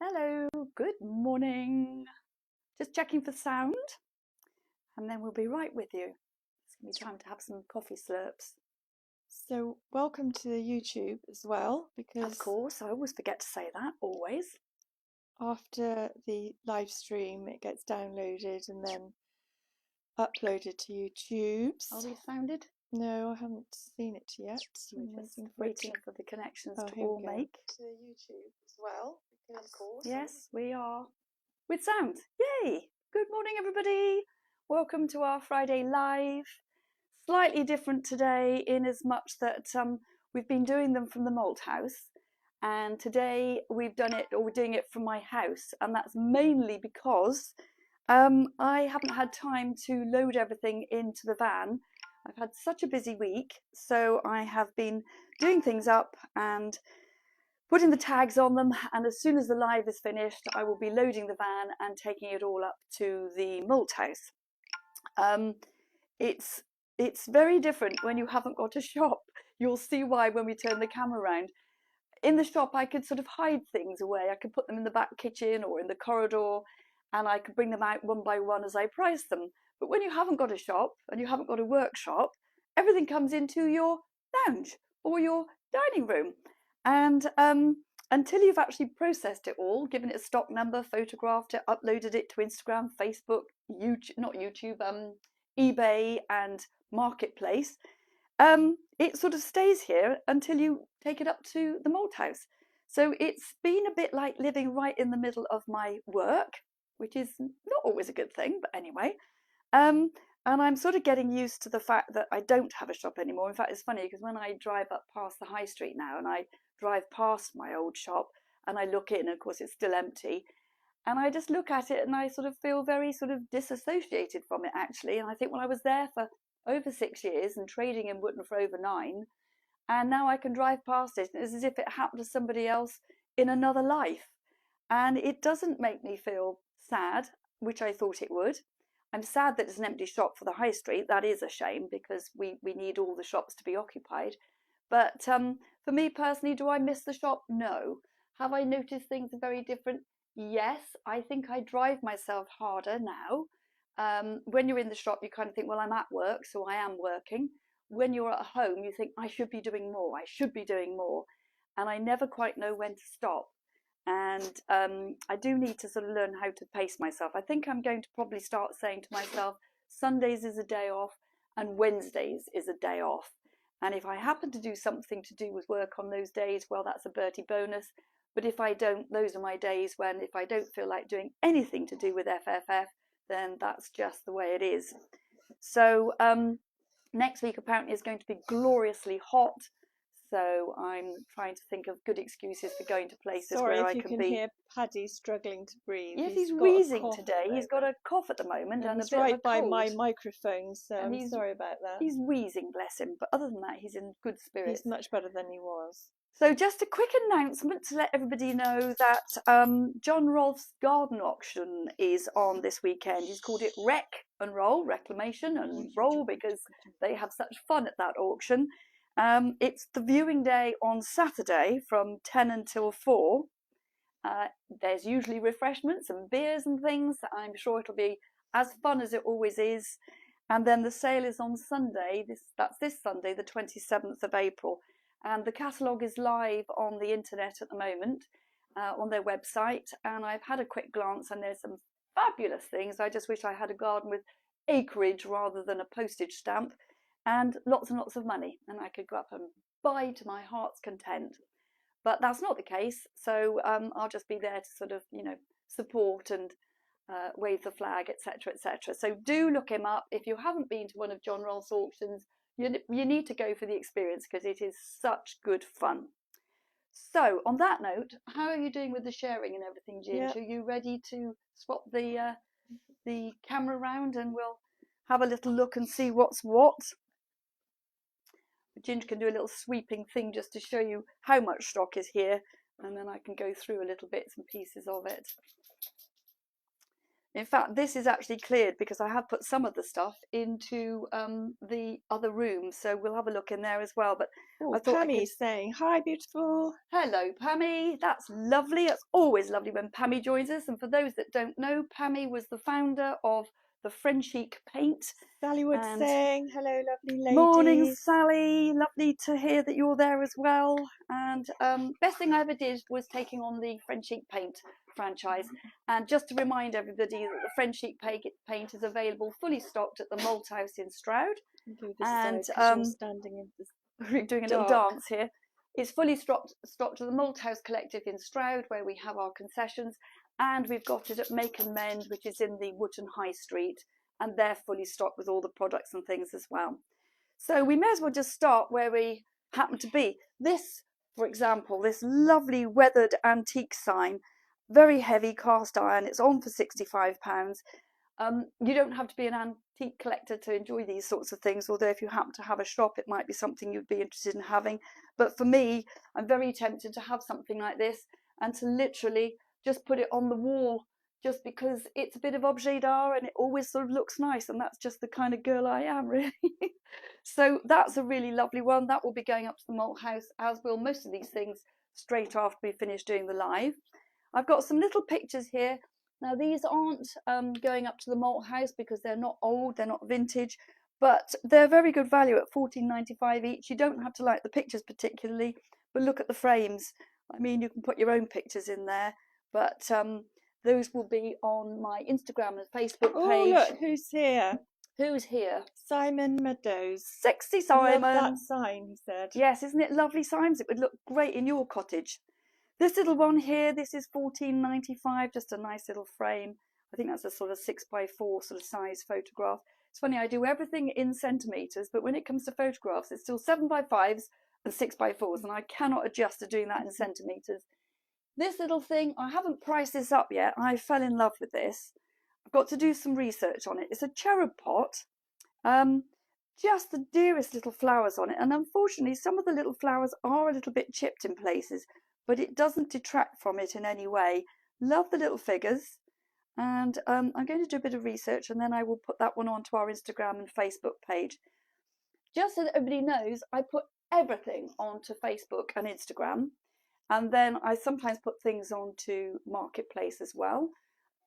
Hello, good morning. Just checking for sound, and then we'll be right with you. It's going to be time to have some coffee slurps. So welcome to the YouTube as well, because Of course, I always forget to say that, always. after the live stream it gets downloaded and then uploaded to YouTube's. Are we sounded? No, I haven't seen it yet. We're just waiting for the connections to here all we go. make. To YouTube as well, because Of course. Yes, we are with sound. Yay! Good morning, everybody. Welcome to our Friday live. Slightly different today in as much that we've been doing them from the malt house, and today we're doing it from my house, and that's mainly because I haven't had time to load everything into the van. I've had such a busy week, so I have been doing things up and putting the tags on them, and as soon as the live is finished I will be loading the van and taking it all up to the malt house. It's very different when you haven't got a shop. You'll see why when we turn the camera around. In the shop I could sort of hide things away. I could put them in the back kitchen or in the corridor, and I could bring them out one by one as I price them. But when you haven't got a shop and you haven't got a workshop, everything comes into your lounge or your dining room, and until you've actually processed it all, given it a stock number, photographed it, uploaded it to Instagram, Facebook, eBay and Marketplace, it sort of stays here until you take it up to the malt house. So it's been a bit like living right in the middle of my work, which is not always a good thing, but anyway. And I'm sort of getting used to the fact that I don't have a shop anymore. In fact, it's funny because when I drive up past the high street now and I drive past my old shop and I look in, and of course it's still empty, and I just look at it and I sort of feel very sort of disassociated from it, actually. And I think, well, I was there for over 6 years and trading in Wotton for over 9, and now I can drive past it as if it happened to somebody else in another life. And it doesn't make me feel sad, which I thought it would. I'm sad that it's an empty shop for the high street. That is a shame, because we need all the shops to be occupied. But for me personally, do I miss the shop? No. Have I noticed things are very different? Yes. I think I drive myself harder now. When you're in the shop, you kind of think, well, I'm at work, so I am working. When you're at home, you think, I should be doing more, I should be doing more. And I never quite know when to stop. And I do need to sort of learn how to pace myself. I think I'm going to probably start saying to myself, Sundays is a day off and Wednesdays is a day off. And if I happen to do something to do with work on those days, well, that's a Bertie bonus. But if I don't, those are my days when, if I don't feel like doing anything to do with FFF, then that's just the way it is. So next week apparently is going to be gloriously hot. So I'm trying to think of good excuses for going to places where I can be. Sorry if you can hear Paddy struggling to breathe. Yes, he's wheezing today. He's got a cough at the moment and a bit right of a by cold. my microphone, so And I'm sorry about that. He's wheezing, bless him. But other than that, he's in good spirits. He's much better than he was. So just a quick announcement to let everybody know that John Rolfe's garden auction is on this weekend. He's called it Rec and Roll, Reclamation and Roll, because they have such fun at that auction. It's the viewing day on Saturday from 10 until 4. There's usually refreshments and beers and things. I'm sure it'll be as fun as it always is. And then the sale is on Sunday. That's this Sunday, the 27th of April. And the catalogue is live on the internet at the moment, on their website. And I've had a quick glance, and there's some fabulous things. I just wish I had a garden with acreage rather than a postage stamp, and lots of money, and I could go up and buy to my heart's content. But that's not the case, so I'll just be there to sort of, support and wave the flag, etc., etc. So do look him up. If you haven't been to one of John Rolfe's auctions, you need to go for the experience, because it is such good fun. So on that note, how are you doing with the sharing and everything, Ginge? Are you ready to swap the camera around and we'll have a little look and see what's what? Ginge can do a little sweeping thing just to show you how much stock is here, and then I can go through a little bits and pieces of it. In fact, this is actually cleared because I have put some of the stuff into the other room, so we'll have a look in there as well. But Oh, I thought Pammy's saying, hi, beautiful. Hello, Pammy. That's lovely. It's always lovely when Pammy joins us. And for those that don't know, Pammy was the founder of the Frenchic paint. Sally Wood saying, hello, lovely ladies. Morning, Sally. Lovely to hear that you're there as well. And best thing I ever did was taking on the Frenchic paint franchise. And just to remind everybody that the Frenchic paint is available fully stocked at the Malthouse in Stroud. And standing in we're doing a little dance here. It's fully stocked at the Malthouse Collective in Stroud, where we have our concessions, and we've got it at Make and Mend, which is in the Wotton High Street, and they're fully stocked with all the products and things as well. So we may as well just start where we happen to be. This, for example, this lovely weathered antique sign, very heavy cast iron. It's on for £65. You don't have to be an antique collector to enjoy these sorts of things, although if you happen to have a shop, it might be something you'd be interested in having. But for me, I'm very tempted to have something like this and to literally just put it on the wall, just because it's a bit of objet d'art and it always sort of looks nice, and that's just the kind of girl I am, really. So that's a really lovely one. That will be going up to the Malthouse, as will most of these things, straight after we finish doing the live. I've got some little pictures here. Now, these aren't going up to the Malthouse because they're not old, they're not vintage, but they're very good value at £14.95 each. You don't have to like the pictures particularly, but look at the frames. I mean, you can put your own pictures in there, but those will be on my Instagram and Facebook page. Oh, look, who's here? Who's here? Simon Meadows. Sexy Simon. I love that sign, he said. Yes, isn't it lovely, Simon? It would look great in your cottage. This little one here, this is £14.95, just a nice little frame. I think that's a sort of 6x4 sort of size photograph. It's funny, I do everything in centimetres, but when it comes to photographs, it's still 7x5s and 6x4s, and I cannot adjust to doing that in centimetres. This little thing, I haven't priced this up yet. I fell in love with this. I've got to do some research on it. It's a cherub pot. Just the dearest little flowers on it, and unfortunately some of the little flowers are a little bit chipped in places, but it doesn't detract from it in any way. Love the little figures, and I'm going to do a bit of research, and then I will put that one onto our Instagram and Facebook page. Just so that everybody knows, I put everything onto Facebook and Instagram, and then I sometimes put things onto Marketplace as well.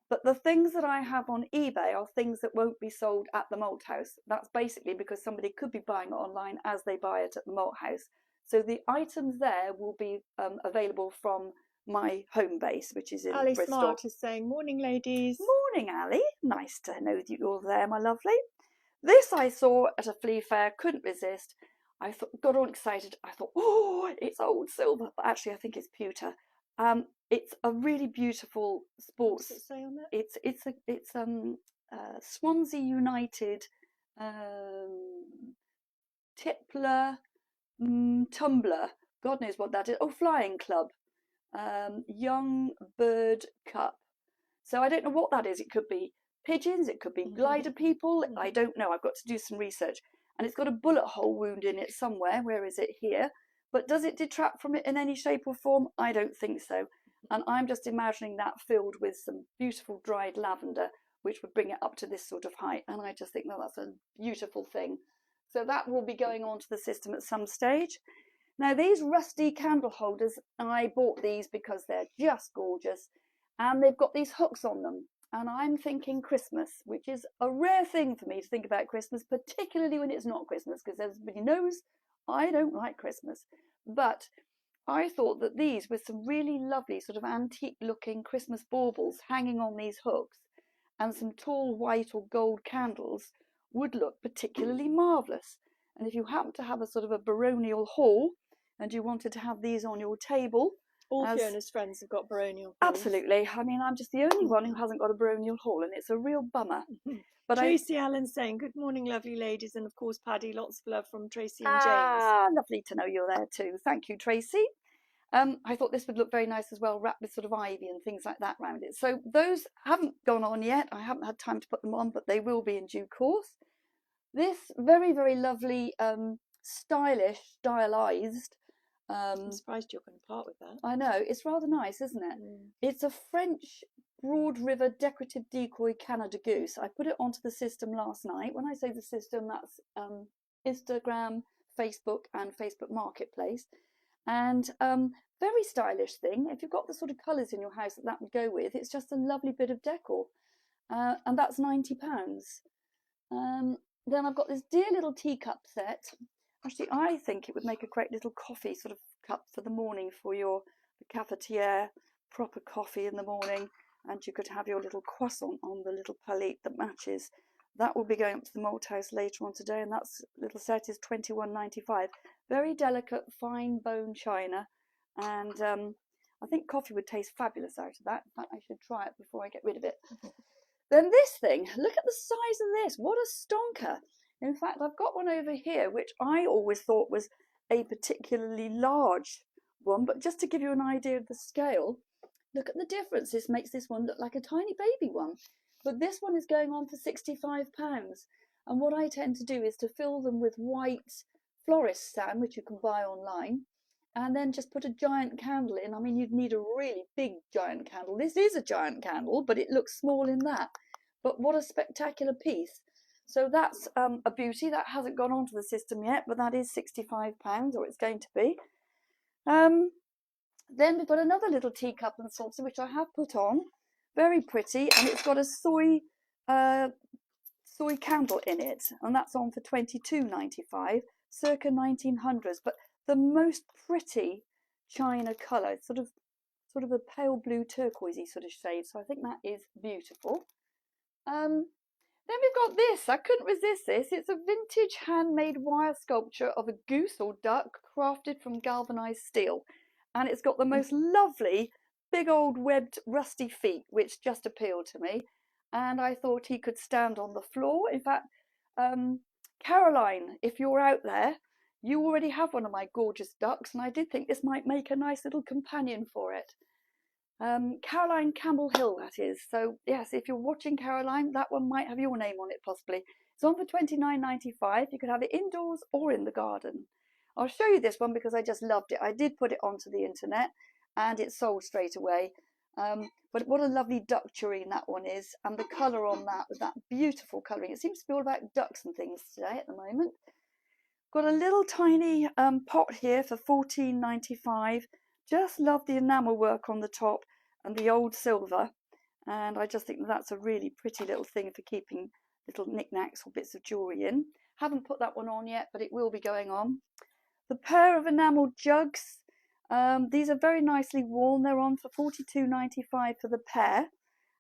But the things that I have on eBay are things that won't be sold at the Malthouse. That's basically because somebody could be buying it online as they buy it at the Malthouse. So the items there will be available from my home base, which is in Ali Bristol. Smart is saying, morning, ladies. Morning, Ali. Nice to know that you're there, my lovely. This I saw at a flea fair, couldn't resist. I got all excited. I thought, oh, it's old silver, but actually I think it's pewter. It's a really beautiful sports. What does it say on it? It's Swansea United Tippler Tumbler. God knows what that is. Oh, Flying Club. Young Bird Cup. So I don't know what that is. It could be pigeons. It could be glider people. I don't know. I've got to do some research. And it's got a bullet hole wound in it somewhere. Where is it? Here. But does it detract from it in any shape or form? I don't think so. And I'm just imagining that filled with some beautiful dried lavender, which would bring it up to this sort of height. And I just think, no, that's a beautiful thing. So that will be going onto the system at some stage. Now, these rusty candle holders, I bought these because they're just gorgeous. And they've got these hooks on them. And I'm thinking Christmas, which is a rare thing for me to think about Christmas, particularly when it's not Christmas, because everybody knows I don't like Christmas. But I thought that these with some really lovely sort of antique looking Christmas baubles hanging on these hooks and some tall white or gold candles would look particularly marvellous. And if you happen to have a sort of a baronial hall and you wanted to have these on your table, all Fiona's friends have got baronial halls. Absolutely. I mean, I'm just the only one who hasn't got a baronial hall, and it's a real bummer. But Tracy Allen saying, good morning, lovely ladies. And of course, Paddy, lots of love from Tracy and James. Lovely to know you're there too. Thank you, Tracy. I thought this would look very nice as well, wrapped with sort of ivy and things like that around it. So those haven't gone on yet. I haven't had time to put them on, but they will be in due course. This very, very lovely, stylish, stylized. I'm surprised you're going to part with that. I know, it's rather nice, isn't it? It's a French Broad River Decorative Decoy Canada Goose. I put it onto the system last night. When I say the system, that's Instagram, Facebook and Facebook Marketplace. And very stylish thing. If you've got the sort of colours in your house that would go with, it's just a lovely bit of decor. And that's £90. Then I've got this dear little teacup set. Actually, I think it would make a great little coffee sort of cup for the morning for your cafetiere, proper coffee in the morning. And you could have your little croissant on the little palette that matches. That will be going up to the Malthouse later on today, and that little set is £21.95. Very delicate, fine bone china, and I think coffee would taste fabulous out of that. In fact, I should try it before I get rid of it. Then this thing, look at the size of this. What a stonker. In fact, I've got one over here, which I always thought was a particularly large one, but just to give you an idea of the scale, look at the difference. This makes this one look like a tiny baby one. But this one is going on for £65. And what I tend to do is to fill them with white florist sand, which you can buy online, and then just put a giant candle in. I mean, you'd need a really big giant candle. This is a giant candle, but it looks small in that. But what a spectacular piece. So that's a beauty. That hasn't gone onto the system yet, but that is £65, or it's going to be. Then we've got another little teacup and saucer, which I have put on. Very pretty, and it's got a soy candle in it, and that's on for £22.95, circa 1900s. But the most pretty china colour, sort of a pale blue turquoisey sort of shade. So I think that is beautiful. Then we've got this. I couldn't resist this. It's a vintage handmade wire sculpture of a goose or duck crafted from galvanised steel, and it's got the most lovely big old webbed rusty feet, which just appealed to me. And I thought he could stand on the floor. In fact, Caroline, if you're out there, you already have one of my gorgeous ducks, and I did think this might make a nice little companion for it. Caroline Campbell Hill, that is. So yes, if you're watching, Caroline, that one might have your name on it possibly. It's on for £29.95. You could have it indoors or in the garden. I'll show you this one because I just loved it. I did put it onto the internet and it sold straight away. But what a lovely duck tureen that one is, and the colour on that with that beautiful colouring. It seems to be all about ducks and things today at the moment. Got a little tiny pot here for £14.95. Just love the enamel work on the top and the old silver, and I just think that's a really pretty little thing for keeping little knickknacks or bits of jewellery in. Haven't put that one on yet, but it will be going on. The pair of enamel jugs, these are very nicely worn. They're on for £42.95 for the pair,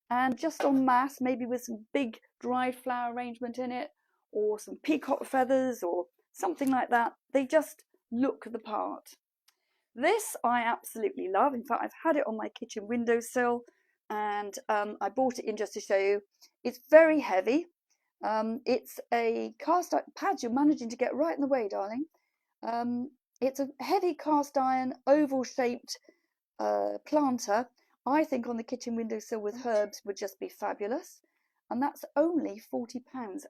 and just en masse, maybe with some big dried flower arrangement in it, or some peacock feathers or something like that. They just look the part. This I absolutely love. In fact, I've had it on my kitchen windowsill, and I bought it in just to show you. It's very heavy. It's a cast iron pad. You're managing to get right in the way, darling. It's a heavy cast iron oval shaped planter. I think on the kitchen windowsill with herbs would just be fabulous. And that's only £40,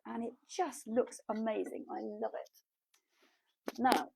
and it just looks amazing. I love it. Now,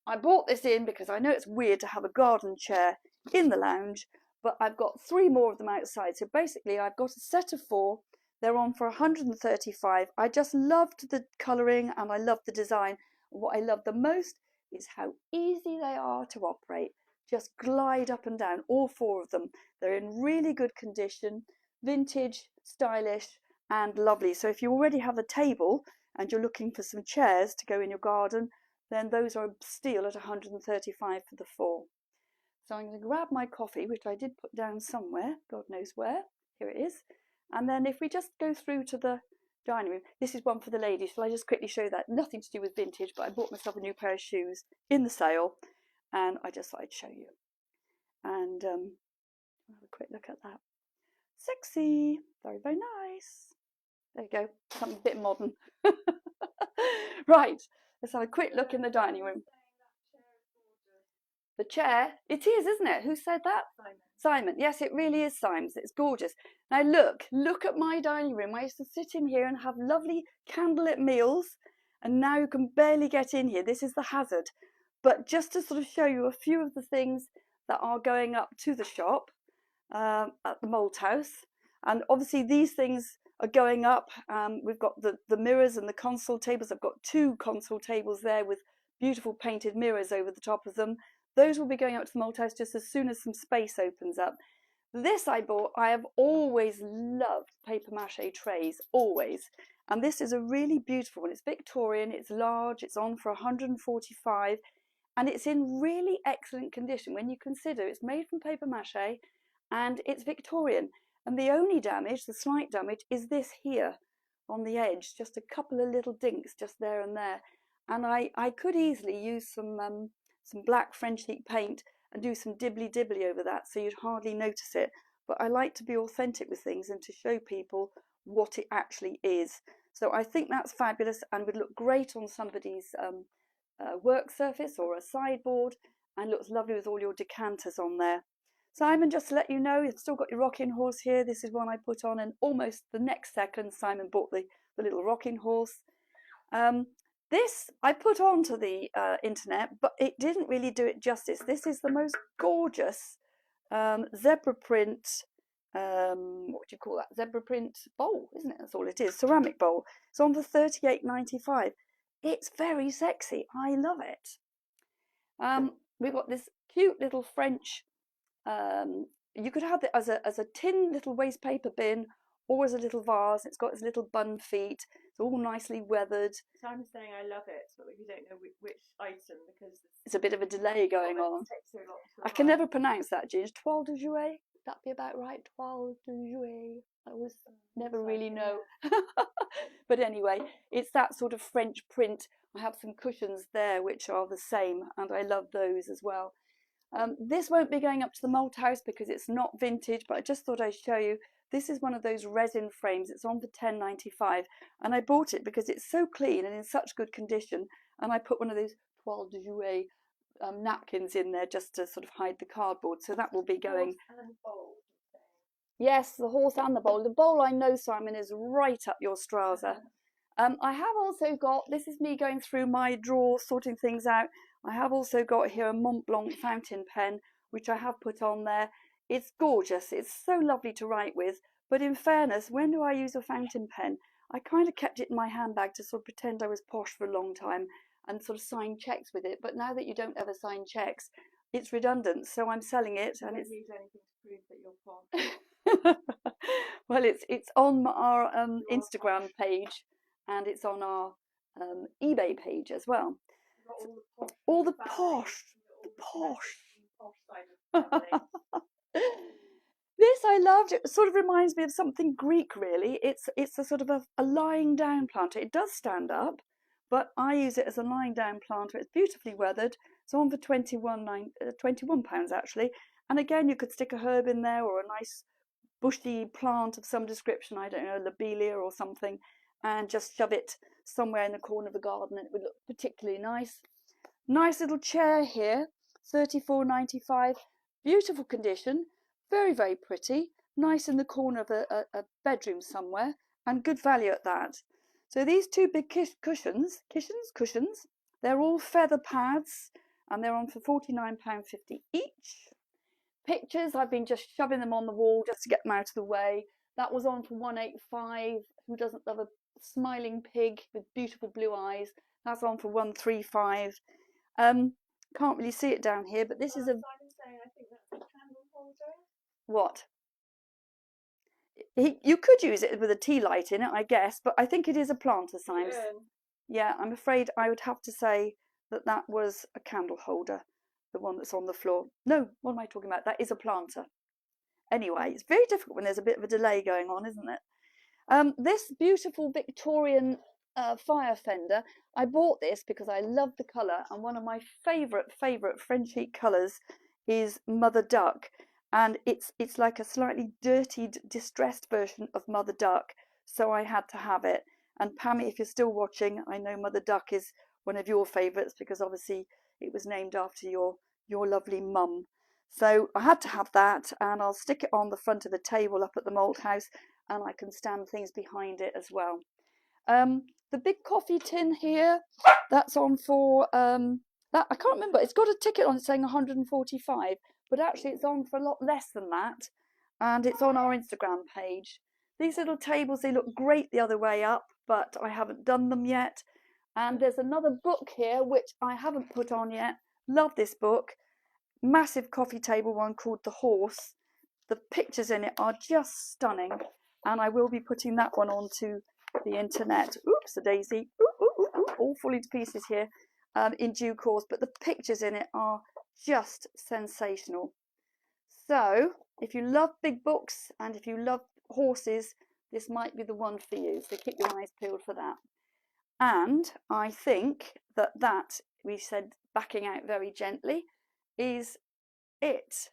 I bought this in because I know it's weird to have a garden chair in the lounge, but I've got 3 more of them outside. So basically I've got a set of 4. They're on for £135. I just loved the colouring and I loved the design. What I love the most is how easy they are to operate. Just glide up and down, all 4 of them. They're in really good condition, vintage, stylish and lovely. So if you already have a table and you're looking for some chairs to go in your garden, then those are a steal at £135 for the 4. So I'm going to grab my coffee, which I did put down somewhere, God knows where. Here it is. And then if we just go through to the dining room, this is one for the ladies. Shall I just quickly show you that? Nothing to do with vintage, but I bought myself a new pair of shoes in the sale, and I just thought I'd show you. And have a quick look at that. Sexy, very, very nice. There you go, something a bit modern. Right, let's have a quick look in the dining room. The chair, it is, isn't it? Who said that? Simon. Yes, it really is Simon's. It's gorgeous. Now look at my dining room. I used to sit in here and have lovely candlelit meals, and now you can barely get in here. This is the hazard. But just to sort of show you a few of the things that are going up to the shop at the Malthouse, And obviously these things are going up. We've got the mirrors and the console tables. I've got 2 console tables there with beautiful painted mirrors over the top of them. Those will be going out to the Malthouse just as soon as some space opens up. This I bought. I have always loved paper mache trays, always. And this is a really beautiful one. It's Victorian, it's large, it's on for 145, and it's in really excellent condition when you consider it's made from paper mache and it's Victorian. And the only damage, the slight damage, is this here on the edge, just a couple of little dinks just there and there. And I could easily use some black Frenchic paint and do some dibbly over that so you'd hardly notice it. But I like to be authentic with things and to show people what it actually is. So I think that's fabulous and would look great on somebody's work surface or a sideboard, and looks lovely with all your decanters on there. Simon, just to let you know, you've still got your rocking horse here. This is one I put on, and almost the next second Simon bought the little rocking horse. This I put onto the internet, but it didn't really do it justice. This is the most gorgeous zebra print, what do you call that? Zebra print bowl, isn't it? That's all it is, ceramic bowl. It's on for £38.95. It's very sexy. I love it. We've got this cute little French, you could have it as a tin little waste paper bin or as a little vase. It's got its little bun feet. It's all nicely weathered. So I'm saying I love it, but you don't know which item because it's a bit of a delay going on. So I can never pronounce that, Ginge. Toile de jouet? That'd be about right. Toile de jouet. I was never really know. But anyway, it's that sort of French print. I have some cushions there which are the same, and I love those as well. This won't be going up to the Malthouse because it's not vintage, but I just thought I'd show you. This is one of those resin frames. It's on for £10.95, and I bought it because it's so clean and in such good condition, and I put one of those toile de jouet napkins in there just to sort of hide the cardboard. So that will be going. Yes, the horse and the bowl. The bowl, I know, Simon, is right up your Strasser. I have also got, this is me going through my drawer, sorting things out. I have also got here a Mont Blanc fountain pen, which I have put on there. It's gorgeous. It's so lovely to write with. But in fairness, when do I use a fountain pen? I kind of kept it in my handbag to sort of pretend I was posh for a long time and sort of sign cheques with it. But now that you don't ever sign cheques, it's redundant. So I'm selling it. And it's... need anything to prove that you're posh. Well, it's on our Instagram page, and it's on our eBay page as well. All the posh. This I loved. It sort of reminds me of something Greek, really. It's a sort of a lying down planter. It does stand up, but I use it as a lying down planter. It's beautifully weathered. It's on for £21 actually. And again, you could stick a herb in there or a nice bushy plant of some description, I don't know, lobelia or something, and just shove it somewhere in the corner of the garden and it would look particularly nice. Nice little chair here, £34.95, beautiful condition, very, very pretty, nice in the corner of a bedroom somewhere, and good value at that. So these 2 big cushions, they're all feather pads, and they're on for £49.50 each. Pictures, I've been just shoving them on the wall just to get them out of the way. That was on for £185. Who doesn't love a smiling pig with beautiful blue eyes? That's on for £135. Can't really see it down here, but this is a... I think that's a candle holder. What? You could use it with a tea light in it, I guess, but I think it is a planter, Symes. Yeah, I'm afraid I would have to say that was a candle holder. The one that's on the floor. No, what am I talking about? That is a planter. Anyway, it's very difficult when there's a bit of a delay going on, isn't it? This beautiful Victorian fire fender, I bought this because I love the colour, and one of my favourite Frenchic colours is Mother Duck, and it's like a slightly dirtied, distressed version of Mother Duck, so I had to have it. And Pammy, if you're still watching, I know Mother Duck is one of your favourites because obviously it was named after your lovely mum. So I had to have that, and I'll stick it on the front of the table up at the Malthouse, and I can stand things behind it as well. The big coffee tin here, that's on for, that I can't remember, it's got a ticket on it saying 145, but actually it's on for a lot less than that. and it's on our Instagram page. These little tables, they look great the other way up, but I haven't done them yet. And there's another book here which I haven't put on yet. Love this book. Massive coffee table one called The Horse. The pictures in it are just stunning, and I will be putting that one onto the internet. Oops, a daisy. Ooh, ooh, ooh, ooh, all falling to pieces here in due course, but the pictures in it are just sensational. So if you love big books and if you love horses, this might be the one for you, so keep your eyes peeled for that. And I think that we said backing out very gently is it.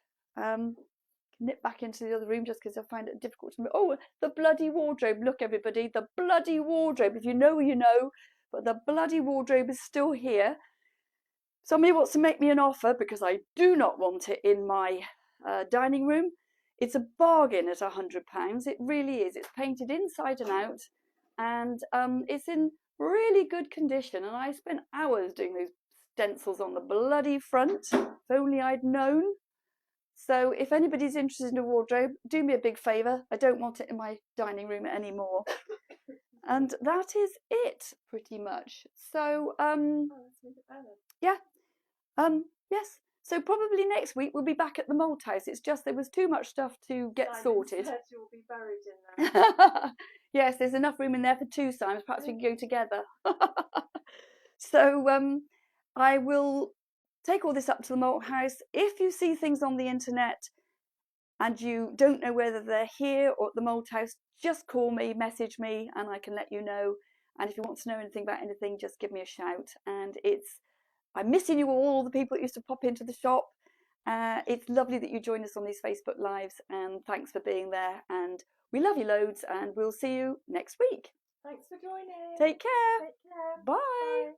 Nip back into the other room just because I find it difficult to move. Oh, the bloody wardrobe. Look, everybody, the bloody wardrobe. If you know, you know, but the bloody wardrobe is still here. Somebody wants to make me an offer because I do not want it in my dining room. It's a bargain at £100. It really is. It's painted inside and out, and it's in really good condition. And I spent hours doing those stencils on the bloody front. If only I'd known. So if anybody's interested in a wardrobe, do me a big favour. I don't want it in my dining room anymore. And that is it, pretty much. So, yeah. Yes. So probably next week we'll be back at the Malthouse. It's just there was too much stuff to get sorted. You'll be buried in there. Yes, there's enough room in there for two Simons. Perhaps we can go together. So I will take all this up to the Malthouse. If you see things on the internet and you don't know whether they're here or at the Malthouse, just call me, message me, and I can let you know. And if you want to know anything about anything, just give me a shout. And I'm missing you all the people that used to pop into the shop. It's lovely that you join us on these Facebook Lives, and thanks for being there. And we love you loads, and we'll see you next week. Thanks for joining. Take care. Take care. Bye. Bye.